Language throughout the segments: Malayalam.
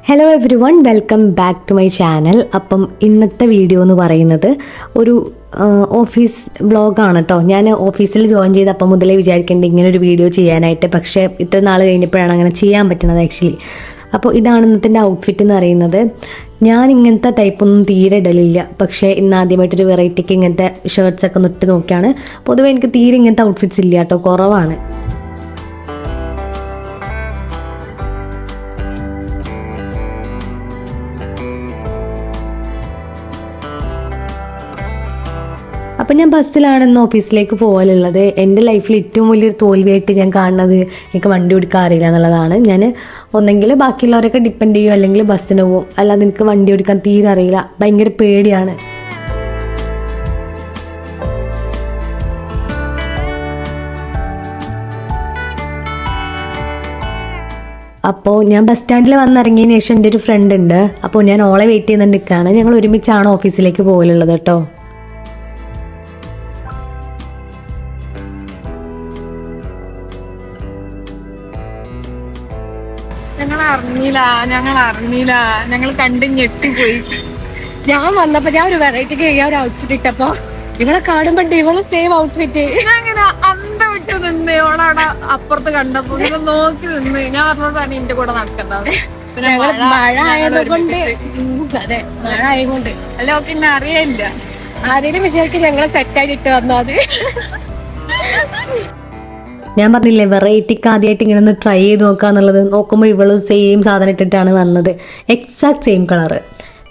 Hello everyone, welcome back to my channel. അപ്പം ഇന്നത്തെ വീഡിയോ എന്ന് പറയുന്നത് ഒരു ഓഫീസ് വ്ളോഗാണ് കേട്ടോ. ഞാൻ ഓഫീസിൽ ജോയിൻ ചെയ്തപ്പോൾ മുതലേ വിചാരിക്കേണ്ടത് ഇങ്ങനെ ഒരു വീഡിയോ ചെയ്യാനായിട്ട്, പക്ഷേ ഇത്ര നാൾ കഴിഞ്ഞപ്പോഴാണ് അങ്ങനെ ചെയ്യാൻ പറ്റുന്നത് ആക്ച്വലി. അപ്പോൾ ഇതാണ് ഇന്നത്തെ ഔട്ട്ഫിറ്റ് എന്ന് പറയുന്നത്. ഞാൻ ഇങ്ങനത്തെ ടൈപ്പൊന്നും തീരെ ഇടലില്ല, പക്ഷേ ഇന്ന് ആദ്യമായിട്ടൊരു വെറൈറ്റിക്ക് ഇങ്ങനത്തെ ഷർട്ട്സൊക്കെ ഒന്ന് ഇട്ട് നോക്കിയാണ്. പൊതുവേ എനിക്ക് തീരെ ഇങ്ങനത്തെ ഔട്ട്ഫിറ്റ്സ് ഇല്ല കേട്ടോ, കുറവാണ്. അപ്പം ഞാൻ ബസ്സിലാണ് ഇന്ന് ഓഫീസിലേക്ക് പോകാനുള്ളത്. എൻ്റെ ലൈഫിൽ ഏറ്റവും വലിയൊരു തോൽവിയായിട്ട് ഞാൻ കാണുന്നത് എനിക്ക് വണ്ടി ഓടിക്കാൻ അറിയില്ല എന്നുള്ളതാണ്. ഞാൻ ഒന്നെങ്കിൽ ബാക്കിയുള്ളവരൊക്കെ ഡിപ്പെൻഡ് ചെയ്യും, അല്ലെങ്കിൽ ബസ്സിന് പോകും. അല്ലാതെ എനിക്ക് വണ്ടി ഓടിക്കാൻ തീരെ അറിയില്ല, ഭയങ്കര പേടിയാണ്. അപ്പോൾ ഞാൻ ബസ് സ്റ്റാൻഡിൽ വന്നിറങ്ങിയതിന് ശേഷം എൻ്റെ ഒരു ഫ്രണ്ട് ഉണ്ട്. അപ്പോൾ ഞാൻ ഓളെ വെയിറ്റ് ചെയ്യുന്നുണ്ട് നിൽക്കുകയാണ്. ഞങ്ങൾ ഒരുമിച്ചാണ് ഓഫീസിലേക്ക് പോകലുള്ളത് കേട്ടോ. ഞങ്ങൾ കണ്ട് ഞെട്ടിപ്പോയി. ഞാൻ വന്നപ്പോ ഞാൻ ഒരു വെറൈറ്റിക്ക് ചെയ്യാൻ ഒരു ഔട്ട്ഫിറ്റ് ഇട്ടപ്പോ ഇവളെ കാണുമ്പോ ഇവളെ സെയിം ഔട്ട്ഫിറ്റ് അങ്ങനെ അന്ത വിട്ട് നിന്ന് ഇവളവിടെ അപ്പുറത്ത് കണ്ടപ്പോ ഇങ്ങനെ നോക്കി നിന്ന് ഞാൻ പറഞ്ഞോണ്ടാണ് എന്റെ കൂടെ നടക്കേണ്ടത്. പിന്നെ മഴ ആയതുകൊണ്ട് അതെ, മഴ ആയതുകൊണ്ട് അല്ല ഓക്കെ എന്നെ അറിയില്ല. ആരെയും വിചാരിക്കും ഞങ്ങളെ സെറ്റായിട്ട് ഇട്ട് വന്നത്. ഞാൻ പറഞ്ഞില്ലേ വെറൈറ്റിക്ക് ആദ്യമായിട്ട് ഇങ്ങനെ ഒന്ന് ട്രൈ ചെയ്ത് നോക്കാന്നുള്ളത്. നോക്കുമ്പോൾ ഇവള് സെയിം സാധനം ഇട്ടിട്ടാണ് വന്നത്, എക്സാക്ട് സെയിം കളറ്.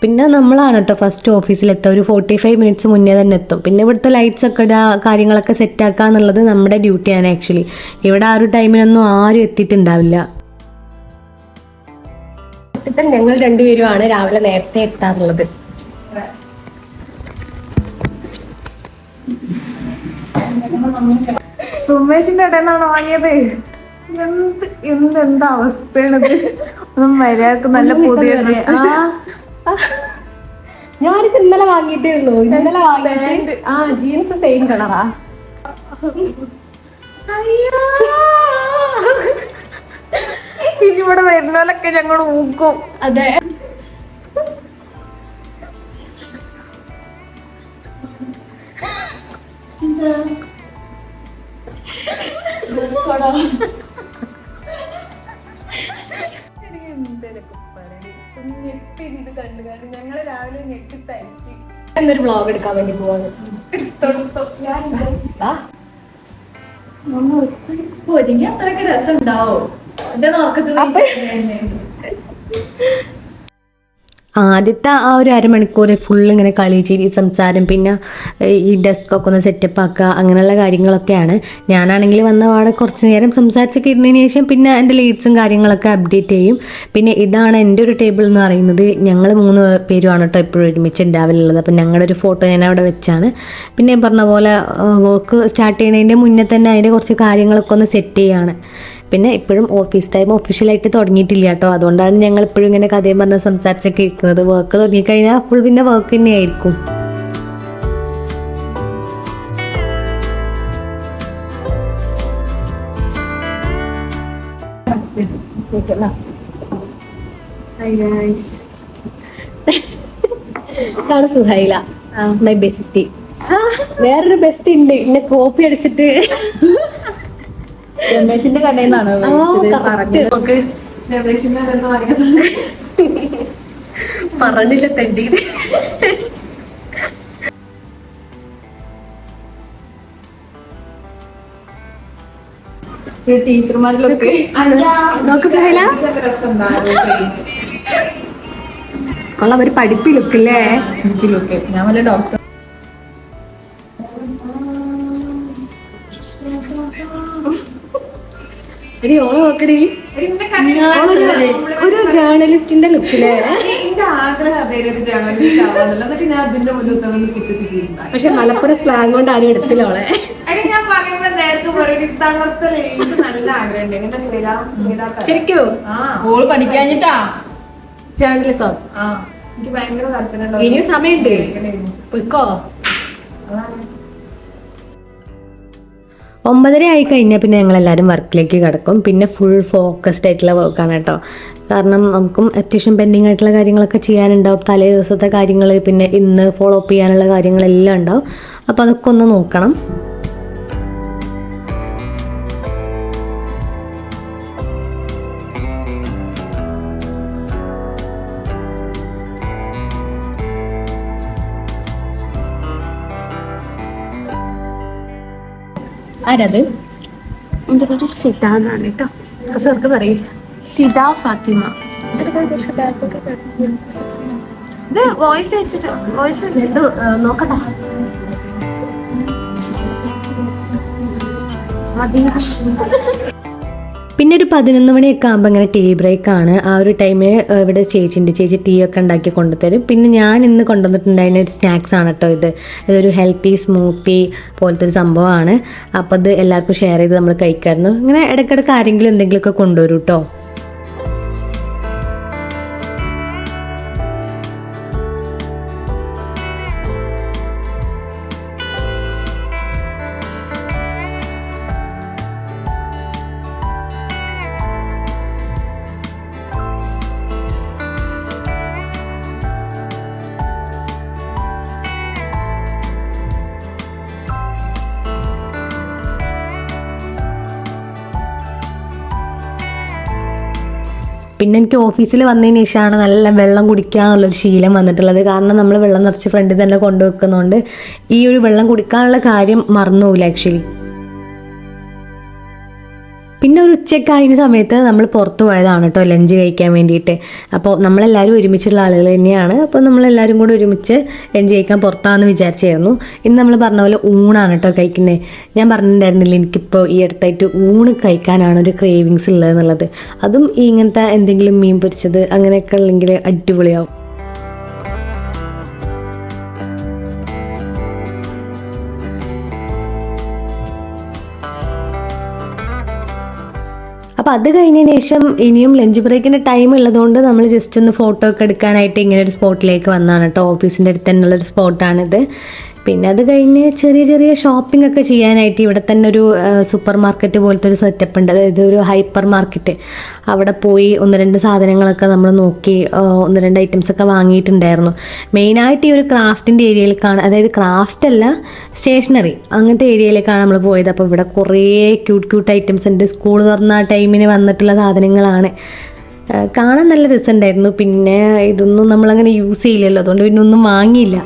പിന്നെ നമ്മളാണ് കേട്ടോ ഫസ്റ്റ് ഓഫീസിലെത്തുക. ഒരു 45 മിനിറ്റ്സ് മുന്നേ തന്നെ എത്തും. പിന്നെ ഇവിടുത്തെ ലൈറ്റ്സ് ഒക്കെ ഇടുക, കാര്യങ്ങളൊക്കെ സെറ്റാക്കുക എന്നുള്ളത് നമ്മുടെ ഡ്യൂട്ടിയാണ് ആക്ച്വലി. ഇവിടെ ആ ഒരു ടൈമിനൊന്നും ആരും എത്തിയിട്ടുണ്ടാവില്ല. ഞങ്ങൾ രണ്ടുപേരുമാണ് രാവിലെ നേരത്തെ എത്താറുള്ളത്. സുമേഷിന്റെ ഇടന്നാണ് വാങ്ങിയത്. എന്താ അവസ്ഥയാണത്? മര്യാദക്ക് നല്ല പുതിയ ഞാനിത് ഇന്നലെ വാങ്ങിയിട്ടേ ഉള്ളൂ. ഇന്നലെ വാങ്ങിയിട്ട് ജീൻസ് സെയിം കളറാ. ഇനി ഇവിടെ വരുന്നോലൊക്കെ ഞങ്ങൾ ഊക്കും. അതെ, ഞങ്ങള് രാവിലെ ഞെട്ടി തരിച്ച് എന്നൊരു വ്ളോഗ് എടുക്കാൻ വേണ്ടി പോവാണ്. ഒരുങ്ങി അത്രയൊക്കെ രസം ഉണ്ടാവോ എന്റെ നോക്കത്ത്? ആദ്യത്തെ ആ ഒരു അരമണിക്കൂർ ഫുള്ള് ഇങ്ങനെ കളി ചിരി സംസാരം, പിന്നെ ഈ ഡെസ്കൊക്കെ ഒന്ന് സെറ്റപ്പ് ആക്കുക, അങ്ങനെയുള്ള കാര്യങ്ങളൊക്കെയാണ്. ഞാനാണെങ്കിൽ വന്ന പാടെ കുറച്ച് നേരം സംസാരിച്ചൊക്കെ ഇരുന്നതിന് ശേഷം പിന്നെ എൻ്റെ ലീഡ്സും കാര്യങ്ങളൊക്കെ അപ്ഡേറ്റ് ചെയ്യും. പിന്നെ ഇതാണ് എൻ്റെ ഒരു ടേബിൾ എന്ന് പറയുന്നത്. ഞങ്ങൾ 3 പേരുമാണ് കേട്ടോ എപ്പോഴും ഒരുമിച്ച് ഉണ്ടാവലുള്ളത്. അപ്പം ഞങ്ങളുടെ ഒരു ഫോട്ടോ ഞാൻ അവിടെ വെച്ചാണ്. പിന്നെ പറഞ്ഞ പോലെ വർക്ക് സ്റ്റാർട്ട് ചെയ്യുന്നതിൻ്റെ മുന്നേ തന്നെ അതിൻ്റെ കുറച്ച് കാര്യങ്ങളൊക്കെ ഒന്ന് സെറ്റ് ചെയ്യുകയാണ്. പിന്നെ ഇപ്പോഴും ഓഫീസ് ടൈം ഒഫീഷ്യലായിട്ട് തുടങ്ങിയിട്ടില്ല കേട്ടോ. അതുകൊണ്ടാണ് ഞങ്ങൾ ഇപ്പോഴും ഇങ്ങനെ കഥയും പറഞ്ഞ് സംസാരിച്ചൊക്കെ ഇരിക്കുന്നത്. വർക്ക് തുടങ്ങിക്കഴിഞ്ഞാൽ ഫുൾ പിന്നെ വർക്ക് തന്നെയായിരിക്കും. ഇതാണ് സുഹൈല, മൈ ബെസ്റ്റി. വേറൊരു ബെസ്റ്റ് ഉണ്ട്, എന്നെ കോപ്പി അടിച്ചിട്ട് രമേശിന്റെ കടയിൽ നിന്നാണ് പറഞ്ഞില്ല തെണ്ടി. ടീച്ചർമാരിലൊക്കെ കൊള്ളാം, ഒരു പഠിപ്പി ലുക്കില്ലേ? ലുക്ക്. ഞാൻ വല്ല ഡോക്ടർ ഓളെ നോക്കടി, ഒരു ജേർണലിസ്റ്റിന്റെ ലുക്കില്ലേ? എന്റെ ആഗ്രഹം ഒരു ജേർണലിസ്റ്റ് ആവാന്നല്ല. എന്നിട്ട് ഞാൻ അതിന്റെ മുന്നിൽ കിട്ടിയിട്ടുണ്ട്. പക്ഷെ മലപ്പുറം സ്ലാങ് കൊണ്ട് ആരും എടുത്തില്ല ഓളെ. ഞാൻ പറയുമ്പോ നേരത്തെ എനിക്ക് നല്ല ആഗ്രഹം ഉണ്ട്. ശരിക്കും ഓള് പഠിക്കാഞ്ഞിട്ടാ ജേർണലിസം. എനിക്ക് ഭയങ്കര താല്പര്യം. ഇനിയും സമയമുണ്ട്, പൊയ്ക്കോ. 9:30 ആയി കഴിഞ്ഞാൽ പിന്നെ ഞങ്ങളെല്ലാവരും വർക്കിലേക്ക് കിടക്കും. പിന്നെ ഫുൾ ഫോക്കസ്ഡ് ആയിട്ടുള്ള വർക്കാണ് കേട്ടോ. കാരണം നമുക്കും അത്യാവശ്യം പെൻഡിങ് ആയിട്ടുള്ള കാര്യങ്ങളൊക്കെ ചെയ്യാനുണ്ടാവും. തലേ ദിവസത്തെ കാര്യങ്ങൾ, പിന്നെ ഇന്ന് ഫോളോ അപ്പ് ചെയ്യാനുള്ള കാര്യങ്ങളെല്ലാം ഉണ്ടാവും. അപ്പോൾ അതൊക്കെ ഒന്ന് നോക്കണം. ആരത്? എൻ്റെ പേര് സിത എന്നാണ് കേട്ടോ. കുറച്ച് പറയും. സിത ഫാത്തിമ. ഇത് വോയിസ് വെച്ചിട്ട് നോക്കട്ടെ. പിന്നെ ഒരു 11 മണിയൊക്കെ ആകുമ്പോൾ ഇങ്ങനെ ടീ ബ്രേക്കാണ്. ആ ഒരു ടൈമിൽ ഇവിടെ ചേച്ചി ടീ ഒക്കെ ഉണ്ടാക്കി കൊണ്ടുതരും. പിന്നെ ഞാൻ ഇന്ന് കൊണ്ടുവന്നിട്ടുണ്ടായിരുന്ന ഒരു സ്നാക്സ് ആണ് കേട്ടോ ഇത്. ഇതൊരു ഹെൽത്തി സ്മൂത്തി പോലത്തെ ഒരു സംഭവമാണ്. അപ്പോൾ അത് എല്ലാവർക്കും ഷെയർ ചെയ്ത് നമ്മൾ കഴിക്കായിരുന്നു. ഇങ്ങനെ ഇടയ്ക്കിടയ്ക്ക് ആരെങ്കിലും എന്തെങ്കിലുമൊക്കെ കൊണ്ടുവരും കേട്ടോ. പിന്നെ എനിക്ക് ഓഫീസിൽ വന്നതിന് ശേഷമാണ് നല്ല വെള്ളം കുടിക്കുക എന്നുള്ളൊരു ശീലം വന്നിട്ടുള്ളത്. കാരണം നമ്മൾ വെള്ളം നിറച്ച് ഫ്രണ്ടിൽ തന്നെ കൊണ്ടുവെക്കുന്നതുകൊണ്ട് ഈ ഒരു വെള്ളം കുടിക്കാനുള്ള കാര്യം മറന്നുപോകില്ല ആക്ച്വലി. പിന്നെ ഒരു ഉച്ചയ്ക്കായതിന് സമയത്ത് നമ്മൾ പുറത്ത് പോയതാണ് കേട്ടോ ലഞ്ച് കഴിക്കാൻ വേണ്ടിയിട്ട്. അപ്പോൾ നമ്മളെല്ലാവരും ഒരുമിച്ചുള്ള ആളുകൾ തന്നെയാണ്. അപ്പോൾ നമ്മളെല്ലാവരും കൂടെ ഒരുമിച്ച് ലഞ്ച് കഴിക്കാൻ പുറത്താണെന്ന് വിചാരിച്ചായിരുന്നു. ഇന്ന് നമ്മൾ പറഞ്ഞ പോലെ ഊണാണ് കേട്ടോ കഴിക്കുന്നത്. ഞാൻ പറഞ്ഞിട്ടുണ്ടായിരുന്നില്ല എനിക്കിപ്പോൾ ഈ അടുത്തായിട്ട് ഊണ് കഴിക്കാനാണ് ഒരു ക്രേവിങ്സ് ഉള്ളത് എന്നുള്ളത്. അതും ഈ ഇങ്ങനത്തെ എന്തെങ്കിലും മീൻ പൊരിച്ചത് അങ്ങനെയൊക്കെ ഉള്ളെങ്കിൽ അടിപൊളിയാവും. അപ്പോൾ അത് കഴിഞ്ഞതിന് ശേഷം ഇനിയും ലഞ്ച് ബ്രേക്കിൻ്റെ ടൈം ഉള്ളതുകൊണ്ട് നമ്മൾ ജസ്റ്റ് ഒന്ന് ഫോട്ടോ ഒക്കെ എടുക്കാനായിട്ട് ഇങ്ങനെ ഒരു സ്പോട്ടിലേക്ക് വന്നതാണ് കേട്ടോ. ഓഫീസിൻ്റെ അടുത്ത് തന്നെയുള്ളൊരു സ്പോട്ടാണിത്. പിന്നെ അത് കഴിഞ്ഞ് ചെറിയ ചെറിയ ഷോപ്പിംഗ് ഒക്കെ ചെയ്യാനായിട്ട് ഇവിടെ തന്നെ ഒരു സൂപ്പർ മാർക്കറ്റ് പോലത്തെ ഒരു സെറ്റപ്പ് ഉണ്ട്. അതായത് ഒരു ഹൈപ്പർ മാർക്കറ്റ്. അവിടെ പോയി 1-2 സാധനങ്ങളൊക്കെ നമ്മൾ നോക്കി 1-2 ഐറ്റംസ് ഒക്കെ വാങ്ങിയിട്ടുണ്ടായിരുന്നു. മെയിനായിട്ട് ഈ ഒരു ക്രാഫ്റ്റിൻ്റെ ഏരിയയിലേക്കാണ്, അതായത് ക്രാഫ്റ്റ് അല്ല സ്റ്റേഷനറി അങ്ങനത്തെ ഏരിയയിലേക്കാണ് നമ്മൾ പോയത്. അപ്പോൾ ഇവിടെ കുറേ ക്യൂട്ട് ഐറ്റംസ് ഉണ്ട്. സ്കൂൾ തുറന്ന ടൈമിന് വന്നിട്ടുള്ള സാധനങ്ങളാണ്. കാണാൻ നല്ല രസമുണ്ടായിരുന്നു. പിന്നെ ഇതൊന്നും നമ്മളങ്ങനെ യൂസ് ചെയ്യില്ലല്ലോ, അതുകൊണ്ട് പിന്നെ ഒന്നും വാങ്ങിയില്ല.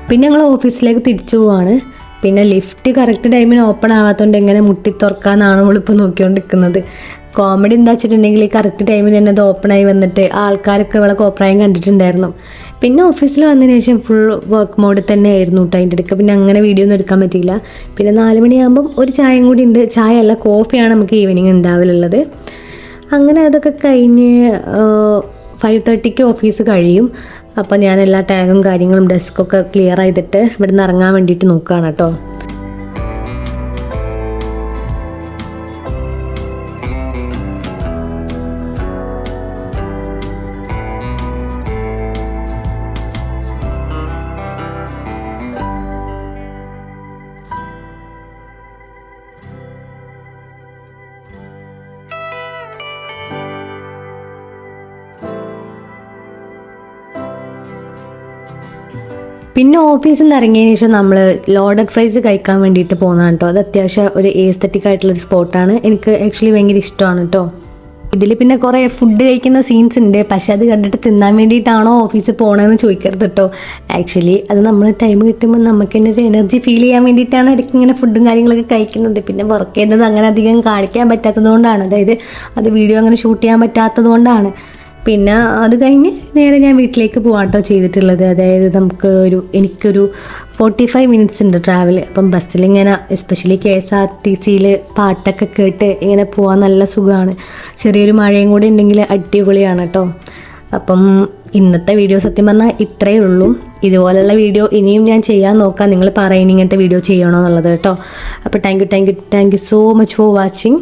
പിന്നെ ഞങ്ങൾ ഓഫീസിലേക്ക് തിരിച്ചു പോവാണ്. പിന്നെ ലിഫ്റ്റ് കറക്റ്റ് ടൈമിന് ഓപ്പൺ ആവാത്തതുകൊണ്ട് എങ്ങനെ മുട്ടി തുറക്കാമെന്നാണ് നമ്മളിപ്പോൾ നോക്കിക്കൊണ്ടിരിക്കുന്നത്. കോമഡി എന്താ വെച്ചിട്ടുണ്ടെങ്കിൽ കറക്റ്റ് ടൈമിന് തന്നെ അത് ഓപ്പണായി വന്നിട്ട് ആൾക്കാരൊക്കെ ഇവിടെ കോപ്രായം കണ്ടിട്ടുണ്ടായിരുന്നു. പിന്നെ ഓഫീസിൽ വന്നതിന് ശേഷം ഫുൾ വർക്ക് മോഡിൽ തന്നെ ആയിരുന്നു കേട്ടോ അതിൻ്റെ ഇടയ്ക്ക്. പിന്നെ അങ്ങനെ വീഡിയോ ഒന്നും എടുക്കാൻ പറ്റിയില്ല. പിന്നെ 4 മണിയാകുമ്പം ഒരു ചായയും കൂടി ഉണ്ട്. ചായ അല്ല, കോഫിയാണ് നമുക്ക് ഈവനിങ് ഉണ്ടാവലുള്ളത്. അങ്ങനെ അതൊക്കെ കഴിഞ്ഞ് 5:30 ഓഫീസ് കഴിയും. അപ്പോൾ ഞാൻ എല്ലാ ടാഗും കാര്യങ്ങളും ഡെസ്കൊക്കെ ക്ലിയർ ചെയ്തിട്ട് ഇവിടുന്ന് ഇറങ്ങാൻ വേണ്ടിയിട്ട് നോക്കുകയാണ് കേട്ടോ. പിന്നെ ഓഫീസിൽ നിന്ന് ഇറങ്ങിയതിന് ശേഷം നമ്മൾ ലോഡഡ് ഫ്രൈസ് കഴിക്കാൻ വേണ്ടിയിട്ട് പോകുന്നതാണ് കേട്ടോ. അത് അത്യാവശ്യം ഒരു ഏസ്തറ്റിക് ആയിട്ടുള്ളൊരു സ്പോട്ടാണ്. എനിക്ക് ആക്ച്വലി ഭയങ്കര ഇഷ്ടമാണ് കേട്ടോ. ഇതിൽ പിന്നെ കുറേ ഫുഡ് കഴിക്കുന്ന സീൻസ് ഉണ്ട്. പക്ഷെ അത് കണ്ടിട്ട് തിന്നാൻ വേണ്ടിയിട്ടാണോ ഓഫീസിൽ പോകണമെന്ന് ചോദിക്കരുത് കേട്ടോ. ആക്ച്വലി അത് നമ്മൾ ടൈം കിട്ടുമ്പോൾ നമുക്ക് തന്നെ ഒരു എനർജി ഫീൽ ചെയ്യാൻ വേണ്ടിയിട്ടാണ് ഇടയ്ക്ക് ഇങ്ങനെ ഫുഡും കാര്യങ്ങളൊക്കെ കഴിക്കുന്നത്. പിന്നെ വർക്ക് ചെയ്യുന്നത് അങ്ങനെ അധികം കാണിക്കാൻ പറ്റാത്തത് കൊണ്ടാണ്, അതായത് അത് വീഡിയോ അങ്ങനെ ഷൂട്ട് ചെയ്യാൻ പറ്റാത്തത് കൊണ്ടാണ്. പിന്നെ അത് കഴിഞ്ഞ് നേരെ ഞാൻ വീട്ടിലേക്ക് പോകാട്ടോ ചെയ്തിട്ടുള്ളത്. അതായത് എനിക്കൊരു 45 മിനിറ്റ്സ് ഉണ്ട് ട്രാവൽ. അപ്പം ബസ്സിലിങ്ങനെ എസ്പെഷ്യലി KSRTCയിൽ പാട്ടൊക്കെ കേട്ട് ഇങ്ങനെ പോകാൻ നല്ല സുഖമാണ്. ചെറിയൊരു മഴയും കൂടി ഉണ്ടെങ്കിൽ അടിപൊളിയാണ് കേട്ടോ. അപ്പം ഇന്നത്തെ വീഡിയോ സത്യം പറഞ്ഞാൽ ഇത്രയേ ഉള്ളൂ. ഇതുപോലുള്ള വീഡിയോ ഇനിയും ഞാൻ ചെയ്യാൻ നോക്കാം. നിങ്ങൾ പറയുന്ന ഇങ്ങനത്തെ വീഡിയോ ചെയ്യണോ എന്നുള്ളത് കേട്ടോ. അപ്പോൾ thank you so much for watching.